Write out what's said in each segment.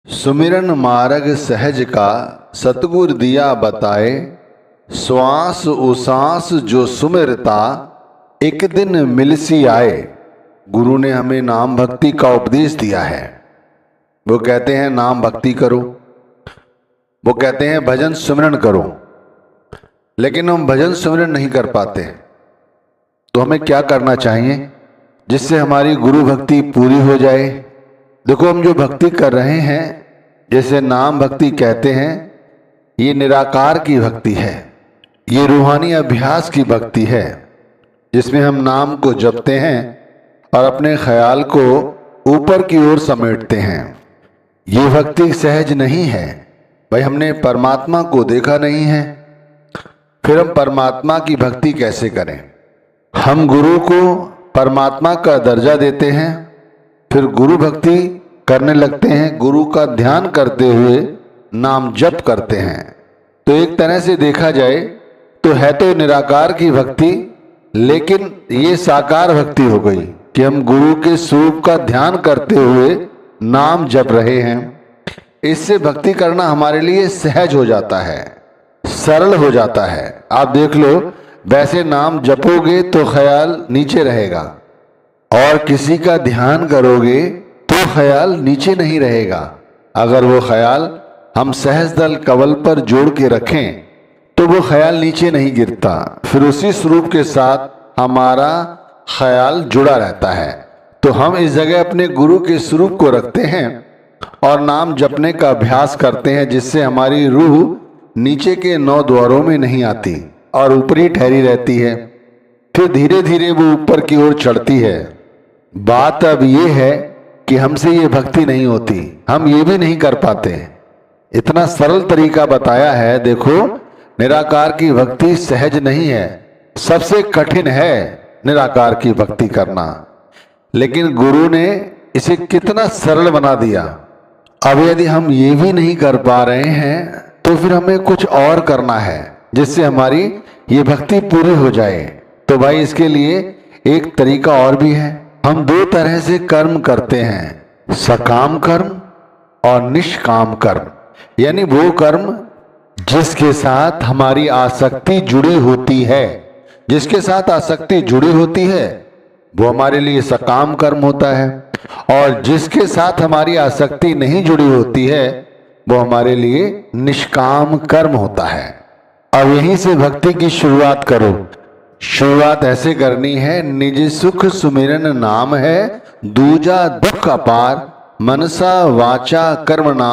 सुमिरन मार्ग सहज का सतगुर दिया बताए। श्वास उसास जो सुमिरता एक दिन मिलसी आए। गुरु ने हमें नाम भक्ति का उपदेश दिया है। वो कहते हैं नाम भक्ति करो, वो कहते हैं भजन सुमिरन करो, लेकिन हम भजन सुमिरन नहीं कर पाते। तो हमें क्या करना चाहिए जिससे हमारी गुरु भक्ति पूरी हो जाए? देखो, हम जो भक्ति कर रहे हैं, जैसे नाम भक्ति कहते हैं, ये निराकार की भक्ति है, ये रूहानी अभ्यास की भक्ति है, जिसमें हम नाम को जपते हैं और अपने ख्याल को ऊपर की ओर समेटते हैं। ये भक्ति सहज नहीं है भाई। हमने परमात्मा को देखा नहीं है, फिर हम परमात्मा की भक्ति कैसे करें? हम गुरु को परमात्मा का दर्जा देते हैं, फिर गुरु भक्ति करने लगते हैं, गुरु का ध्यान करते हुए नाम जप करते हैं। तो एक तरह से देखा जाए तो है तो निराकार की भक्ति, लेकिन ये साकार भक्ति हो गई कि हम गुरु के स्वरूप का ध्यान करते हुए नाम जप रहे हैं। इससे भक्ति करना हमारे लिए सहज हो जाता है, सरल हो जाता है। आप देख लो, वैसे नाम जपोगे तो ख्याल नीचे रहेगा, और किसी का ध्यान करोगे तो ख्याल नीचे नहीं रहेगा। अगर वो ख्याल हम सहज दल कवल पर जोड़ के रखें तो वो ख्याल नीचे नहीं गिरता, फिर उसी स्वरूप के साथ हमारा ख्याल जुड़ा रहता है। तो हम इस जगह अपने गुरु के स्वरूप को रखते हैं और नाम जपने का अभ्यास करते हैं, जिससे हमारी रूह नीचे के 9 द्वारों में नहीं आती और ऊपरी ठहरी रहती है। फिर धीरे धीरे वो ऊपर की ओर चढ़ती है। बात अब ये है कि हमसे ये भक्ति नहीं होती, हम ये भी नहीं कर पाते। इतना सरल तरीका बताया है। देखो, निराकार की भक्ति सहज नहीं है, सबसे कठिन है निराकार की भक्ति करना, लेकिन गुरु ने इसे कितना सरल बना दिया। अब यदि हम ये भी नहीं कर पा रहे हैं तो फिर हमें कुछ और करना है जिससे हमारी ये भक्ति पूरी हो जाए। तो भाई, इसके लिए एक तरीका और भी है। हम 2 तरह से कर्म करते हैं, सकाम कर्म और निष्काम कर्म। यानी वो कर्म जिसके साथ हमारी आसक्ति जुड़ी होती है, जिसके साथ आसक्ति जुड़ी होती है वो हमारे लिए सकाम कर्म होता है, और जिसके साथ हमारी आसक्ति नहीं जुड़ी होती है वो हमारे लिए निष्काम कर्म होता है। अब यहीं से भक्ति की शुरुआत करो। शुरुआत ऐसे करनी है, निज सुख सुमिरन नाम है, दूजा दुख अपार, मनसा वाचा कर्मणा,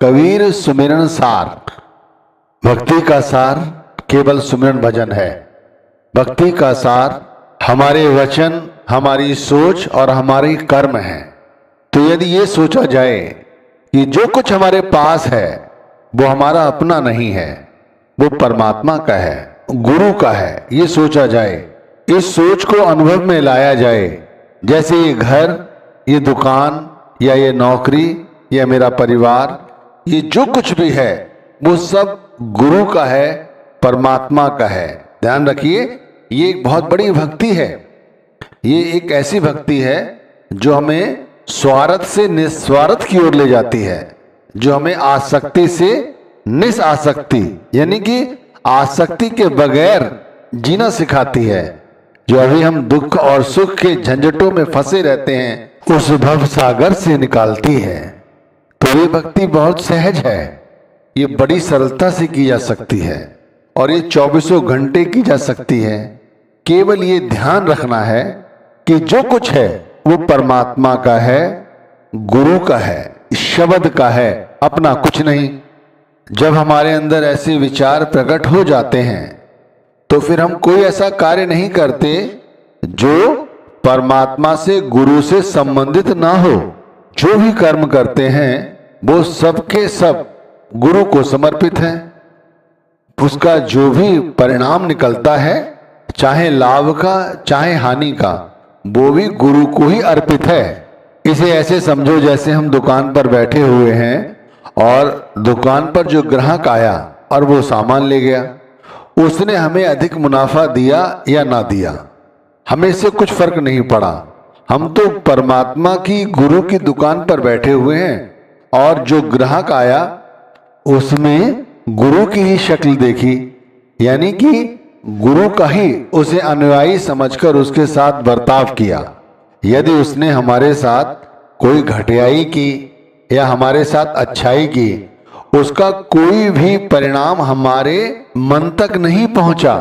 कबीर सुमिरन सार। भक्ति का सार केवल सुमिरन भजन है। भक्ति का सार हमारे वचन, हमारी सोच और हमारी कर्म है। तो यदि ये सोचा जाए कि जो कुछ हमारे पास है वो हमारा अपना नहीं है, वो परमात्मा का है, गुरु का है, ये सोचा जाए, इस सोच को अनुभव में लाया जाए। जैसे ये घर, ये दुकान या ये नौकरी या मेरा परिवार, ये जो कुछ भी है वो सब गुरु का है, परमात्मा का है। ध्यान रखिए, ये एक बहुत बड़ी भक्ति है। ये एक ऐसी भक्ति है जो हमें स्वार्थ से निस्वार्थ की ओर ले जाती है, जो हमें आसक्ति से निसासक्ति यानी कि आसक्ति के बगैर जीना सिखाती है। जो अभी हम दुख और सुख के झंझटों में फंसे रहते हैं, उस भव सागर से निकालती है। तो ये भक्ति बहुत सहज है, ये बड़ी सरलता से की जा सकती है, और ये 24 घंटे की जा सकती है। केवल ये ध्यान रखना है कि जो कुछ है वो परमात्मा का है, गुरु का है, शब्द का है, अपना कुछ नहीं। जब हमारे अंदर ऐसे विचार प्रकट हो जाते हैं तो फिर हम कोई ऐसा कार्य नहीं करते जो परमात्मा से, गुरु से संबंधित ना हो। जो भी कर्म करते हैं वो सबके सब गुरु को समर्पित है। उसका जो भी परिणाम निकलता है, चाहे लाभ का चाहे हानि का, वो भी गुरु को ही अर्पित है। इसे ऐसे समझो जैसे हम दुकान पर बैठे हुए हैं और दुकान पर जो ग्राहक आया और वो सामान ले गया, उसने हमें अधिक मुनाफा दिया या ना दिया, हमें इससे कुछ फर्क नहीं पड़ा। हम तो परमात्मा की, गुरु की दुकान पर बैठे हुए हैं और जो ग्राहक आया उसमें गुरु की ही शक्ल देखी, यानी कि गुरु का ही उसे अनुयायी समझकर उसके साथ बर्ताव किया। यदि उसने हमारे साथ कोई घटियाई की या हमारे साथ अच्छाई की, उसका कोई भी परिणाम हमारे मन तक नहीं पहुंचा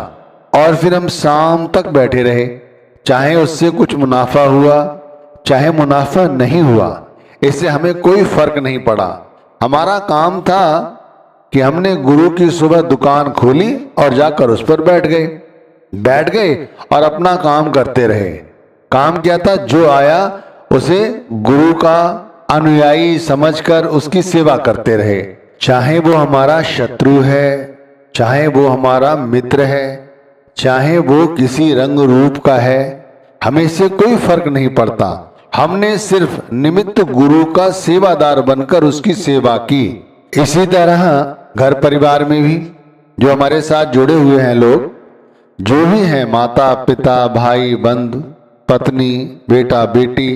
और फिर हम शाम तक बैठे रहे, चाहे उससे कुछ मुनाफा हुआ चाहे मुनाफा नहीं हुआ, इससे हमें कोई फर्क नहीं पड़ा। हमारा काम था कि हमने गुरु की सुबह दुकान खोली और जाकर उस पर बैठ गए और अपना काम करते रहे। काम क्या था? जो आया उसे गुरु का अनुयायी समझकर उसकी सेवा करते रहे, चाहे वो हमारा शत्रु है, चाहे वो हमारा मित्र है, चाहे वो किसी रंग रूप का है, हमें इससे कोई फर्क नहीं पड़ता। हमने सिर्फ निमित्त गुरु का सेवादार बनकर उसकी सेवा की। इसी तरह घर परिवार में भी जो हमारे साथ जुड़े हुए हैं लोग, जो भी हैं, माता पिता भाई बंधु पत्नी बेटा बेटी,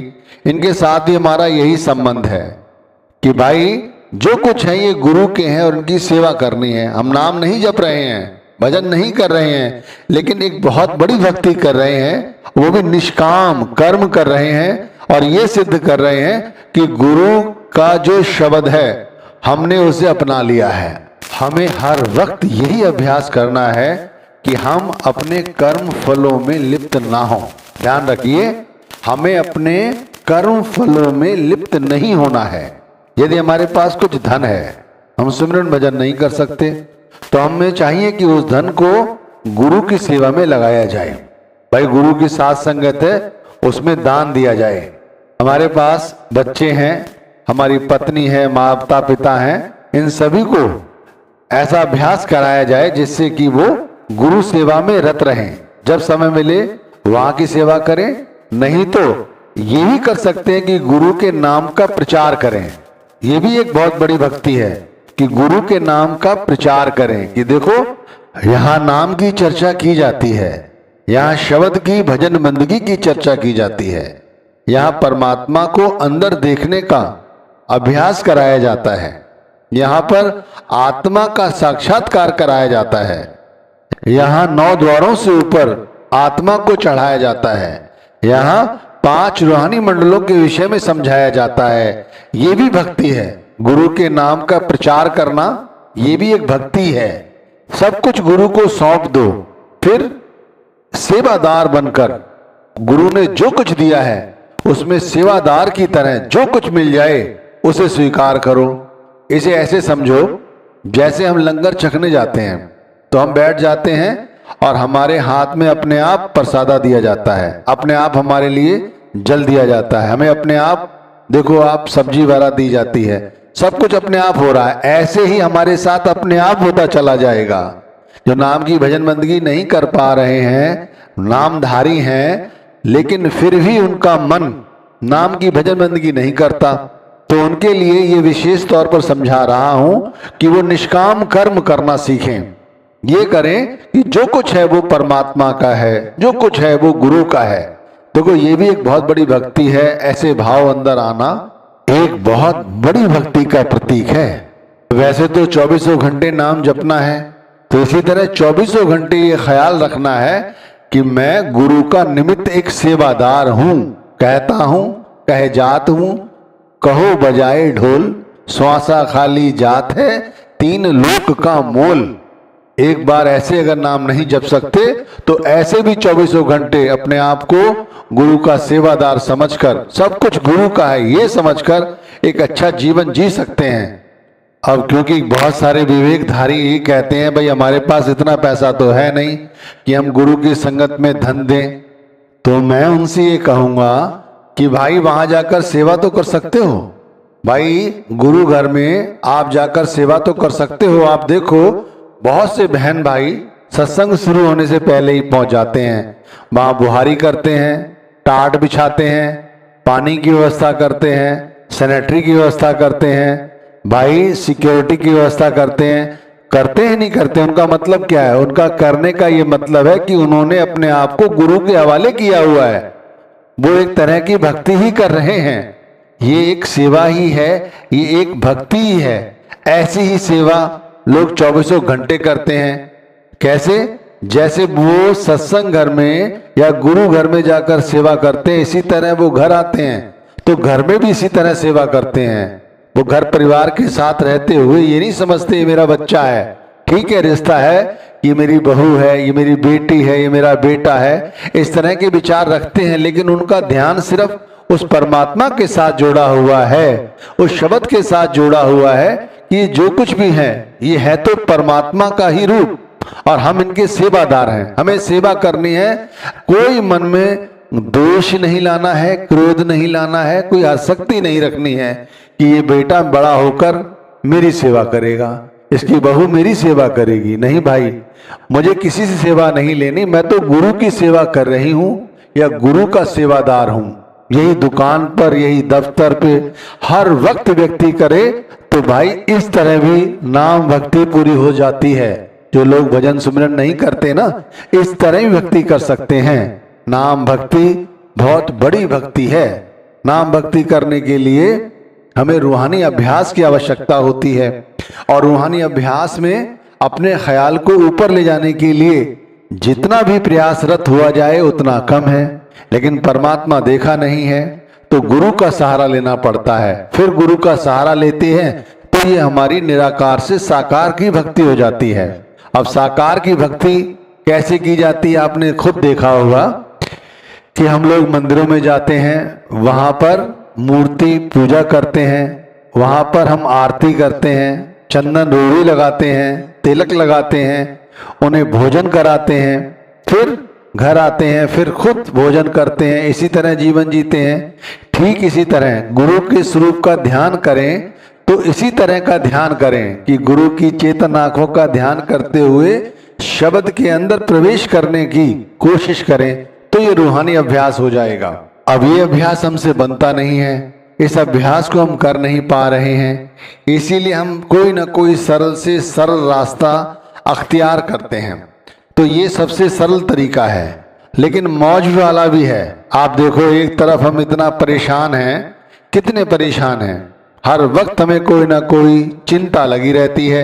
इनके साथ भी हमारा यही संबंध है कि भाई जो कुछ है ये गुरु के हैं और उनकी सेवा करनी है। हम नाम नहीं जप रहे हैं, भजन नहीं कर रहे हैं, लेकिन एक बहुत बड़ी भक्ति कर रहे हैं, वो भी निष्काम कर्म कर रहे हैं और ये सिद्ध कर रहे हैं कि गुरु का जो शब्द है हमने उसे अपना लिया है। हमें हर वक्त यही अभ्यास करना है कि हम अपने कर्म फलों में लिप्त ना हो। ध्यान रखिए, हमें अपने कर्म फलों में लिप्त नहीं होना है। यदि हमारे पास कुछ धन है, हम सिमरन भजन नहीं कर सकते, तो हमें चाहिए कि उस धन को गुरु की सेवा में लगाया जाए। भाई गुरु की साथ संगत है, उसमें दान दिया जाए। हमारे पास बच्चे हैं, हमारी पत्नी है, माता पिता हैं, इन सभी को ऐसा अभ्यास कराया जाए जिससे कि वो गुरु सेवा में रत रहें। जब समय मिले वहां की सेवा करें, नहीं तो ये भी कर सकते हैं कि गुरु के नाम का प्रचार करें। ये भी एक बहुत बड़ी भक्ति है कि गुरु के नाम का प्रचार करें कि देखो यहाँ नाम की चर्चा की जाती है, यहाँ शब्द की भजन बंदगी की चर्चा की जाती है, यहाँ परमात्मा को अंदर देखने का अभ्यास कराया जाता है, यहाँ पर आत्मा का साक्षात्कार कराया जाता है, यहाँ 9 द्वारों से ऊपर आत्मा को चढ़ाया जाता है, यहाँ 5 रूहानी मंडलों के विषय में समझाया जाता है। ये भी भक्ति है। गुरु के नाम का प्रचार करना ये भी एक भक्ति है। सब कुछ गुरु को सौंप दो, फिर सेवादार बनकर गुरु ने जो कुछ दिया है उसमें सेवादार की तरह जो कुछ मिल जाए उसे स्वीकार करो। इसे ऐसे समझो जैसे हम लंगर चखने जाते हैं तो हम बैठ जाते हैं और हमारे हाथ में अपने आप प्रसादा दिया जाता है, अपने आप हमारे लिए जल दिया जाता है, हमें अपने आप देखो आप सब्जी वगैरह दी जाती है, सब कुछ अपने आप हो रहा है। ऐसे ही हमारे साथ अपने आप होता चला जाएगा। जो नाम की भजन बंदगी नहीं कर पा रहे हैं, नामधारी हैं, लेकिन फिर भी उनका मन नाम की भजन बंदगी नहीं करता, तो उनके लिए ये विशेष तौर पर समझा रहा हूं कि वो निष्काम कर्म करना सीखें। ये करें कि जो कुछ है वो परमात्मा का है, जो कुछ है वो गुरु का है। देखो ये भी एक बहुत बड़ी भक्ति है। ऐसे भाव अंदर आना एक बहुत बड़ी भक्ति का प्रतीक है। वैसे तो 24 घंटे नाम जपना है, तो इसी तरह 24 घंटे ये ख्याल रखना है कि मैं गुरु का निमित्त एक सेवादार हूं। कहता हूं कहे जात हूं, कहो बजाए ढोल, श्वासा खाली जात है, 3 लोक का मोल। एक बार ऐसे अगर नाम नहीं जप सकते तो ऐसे भी 24 घंटे अपने आप को गुरु का सेवादार समझकर, सब कुछ गुरु का है ये समझकर एक अच्छा जीवन जी सकते हैं। अब क्योंकि बहुत सारे विवेकधारी ये कहते हैं भाई हमारे पास इतना पैसा तो है नहीं कि हम गुरु की संगत में धन दें, तो मैं उनसे ये कहूंगा कि भाई वहां जाकर सेवा तो कर सकते हो। भाई गुरु घर में आप जाकर सेवा तो कर सकते हो। आप देखो बहुत से बहन भाई सत्संग शुरू होने से पहले ही पहुंच जाते हैं, वहां बुहारी करते हैं, टाट बिछाते हैं, पानी की व्यवस्था करते हैं, सैनिटरी की व्यवस्था करते हैं, भाई सिक्योरिटी की व्यवस्था करते हैं नहीं करते, उनका मतलब क्या है? उनका करने का ये मतलब है कि उन्होंने अपने आप को गुरु के हवाले किया हुआ है। वो एक तरह की भक्ति ही कर रहे हैं। ये एक सेवा ही है, ये एक भक्ति ही है। ऐसी ही सेवा लोग 24 घंटे करते हैं। कैसे? जैसे वो सत्संग घर में या गुरु घर में जाकर सेवा करते हैं, इसी तरह वो घर आते हैं तो घर में भी इसी तरह सेवा करते हैं। वो घर परिवार के साथ रहते हुए ये नहीं समझते ये मेरा बच्चा है, ठीक है रिश्ता है, ये मेरी बहू है, ये मेरी बेटी है, ये मेरा बेटा है, इस तरह के विचार रखते हैं। लेकिन उनका ध्यान सिर्फ उस परमात्मा के साथ जोड़ा हुआ है, उस शब्द के साथ जोड़ा हुआ है कि जो कुछ भी है ये है तो परमात्मा का ही रूप और हम इनके सेवादार हैं। हमें सेवा करनी है, कोई मन में दोष नहीं लाना है, क्रोध नहीं लाना है, कोई आसक्ति नहीं रखनी है कि ये बेटा बड़ा होकर मेरी सेवा करेगा, इसकी बहू मेरी सेवा करेगी। नहीं भाई, मुझे किसी से सेवा नहीं लेनी, मैं तो गुरु की सेवा कर रही हूं या गुरु का सेवादार हूं। यही दुकान पर, यही दफ्तर पे हर वक्त व्यक्ति करे तो भाई इस तरह भी नाम भक्ति पूरी हो जाती है। जो लोग भजन सुमिरन नहीं करते ना, इस तरह भी भक्ति कर सकते हैं। नाम भक्ति बहुत बड़ी भक्ति है। नाम भक्ति करने के लिए हमें रूहानी अभ्यास की आवश्यकता होती है और रूहानी अभ्यास में अपने ख्याल को ऊपर ले जाने के लिए जितना भी प्रयासरत हुआ जाए उतना कम है। लेकिन परमात्मा देखा नहीं है तो गुरु का सहारा लेना पड़ता है। फिर गुरु का सहारा लेते हैं तो ये हमारी निराकार से साकार की भक्ति हो जाती है। अब साकार की भक्ति कैसे की जाती है आपने खुद देखा होगा कि हम लोग मंदिरों में जाते हैं, वहां पर मूर्ति पूजा करते हैं, वहां पर हम आरती करते हैं, चंदन रोड़ी लगाते हैं, तिलक लगाते हैं, उन्हें भोजन कराते हैं, फिर घर आते हैं, फिर खुद भोजन करते हैं, इसी तरह जीवन जीते हैं। ठीक इसी तरह गुरु के स्वरूप का ध्यान करें तो इसी तरह का ध्यान करें कि गुरु की चेतन आंखों का ध्यान करते हुए शब्द के अंदर प्रवेश करने की कोशिश करें तो ये रूहानी अभ्यास हो जाएगा। अब ये अभ्यास हमसे बनता नहीं है, इस अभ्यास को हम कर नहीं पा रहे हैं, इसीलिए हम कोई ना कोई सरल से सरल रास्ता अख्तियार करते हैं। तो ये सबसे सरल तरीका है, लेकिन मौज वाला भी है। आप देखो, एक तरफ हम इतना परेशान हैं, कितने परेशान हैं, हर वक्त हमें कोई ना कोई चिंता लगी रहती है,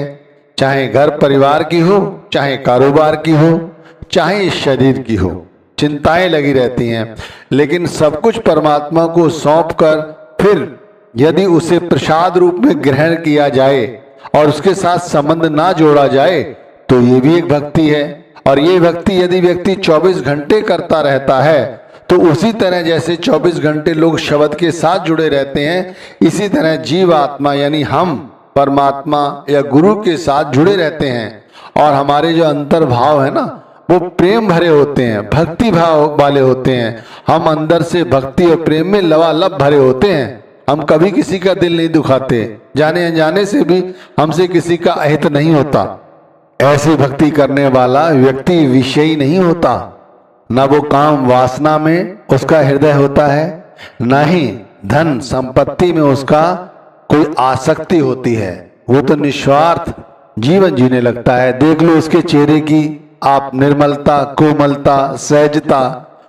चाहे घर परिवार की हो, चाहे कारोबार की हो, चाहे इस शरीर की हो, चिंताएं लगी रहती हैं। लेकिन सब कुछ परमात्मा को सौंपकर फिर यदि उसे प्रसाद रूप में ग्रहण किया जाए और उसके साथ संबंध ना जोड़ा जाए तो ये भी एक भक्ति है। और ये भक्ति यदि व्यक्ति 24 घंटे करता रहता है तो उसी तरह जैसे 24 घंटे लोग शब्द के साथ जुड़े रहते हैं, इसी तरह जीव आत्मा यानी हम परमात्मा या गुरु के साथ जुड़े रहते हैं। और हमारे जो अंतर्भाव है ना, वो प्रेम भरे होते हैं, भक्ति भाव वाले होते हैं। हम अंदर से भक्ति और प्रेम में लबालब भरे होते हैं। हम कभी किसी का दिल नहीं दुखाते, जाने अनजाने से भी हमसे किसी का अहित नहीं होता। ऐसी भक्ति करने वाला व्यक्ति विषयी नहीं होता, न वो काम वासना में उसका हृदय होता है, न ही धन संपत्ति में उसका कोई आसक्ति होती है। वो तो निस्वार्थ जीवन जीने लगता है। देख लो उसके चेहरे की आप निर्मलता, कोमलता, सहजता,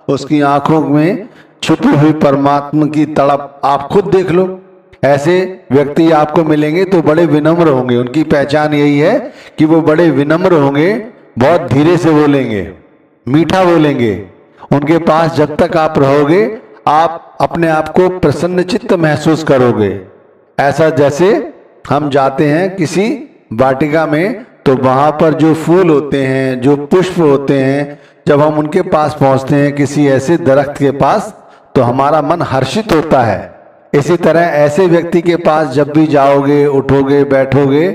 उसकी आंखों में छुपी हुई परमात्मा की तड़प आप खुद देख लो। ऐसे व्यक्ति आपको मिलेंगे तो बड़े विनम्र होंगे। उनकी पहचान यही है कि वो बड़े विनम्र होंगे, बहुत धीरे से बोलेंगे, मीठा बोलेंगे। उनके पास जब तक आप रहोगे आप अपने आप को प्रसन्न चित्त महसूस करोगे। ऐसा जैसे हम जाते हैं किसी वाटिका में तो वहां पर जो फूल होते हैं, जो पुष्प होते हैं, जब हम उनके पास पहुंचते हैं किसी ऐसे दरख्त के पास तो हमारा मन हर्षित होता है। इसी तरह ऐसे व्यक्ति के पास जब भी जाओगे, उठोगे, बैठोगे,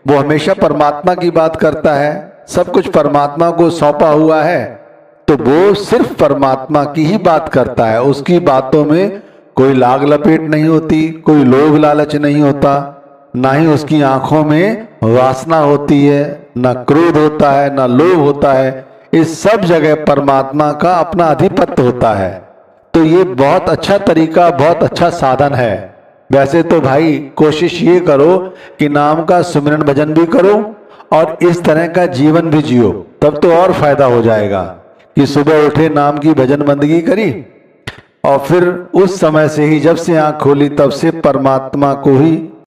वो हमेशा परमात्मा की बात करता है, सब कुछ परमात्मा को सौंपा हुआ है, तो वो सिर्फ परमात्मा की ही बात करता है। उसकी बातों में कोई लाग लपेट नहीं होती, कोई लोभ लालच नहीं होता, ना ही उसकी आंखों में वासना होती है, ना क्रोध होता है, ना लोभ होता है। इस सब जगह परमात्मा का अपना अधिपत्य होता है। तो ये बहुत अच्छा तरीका, बहुत अच्छा साधन है। वैसे तो भाई कोशिश ये करो कि नाम का सुमिरन भजन भी करो और इस तरह का जीवन भी जियो, तब तो और फायदा हो जाएगा कि सुबह उठे नाम की भजन बंदगी करी, और फिर उस समय से ही, जब से आंख खोली तब से परमात्मा को ही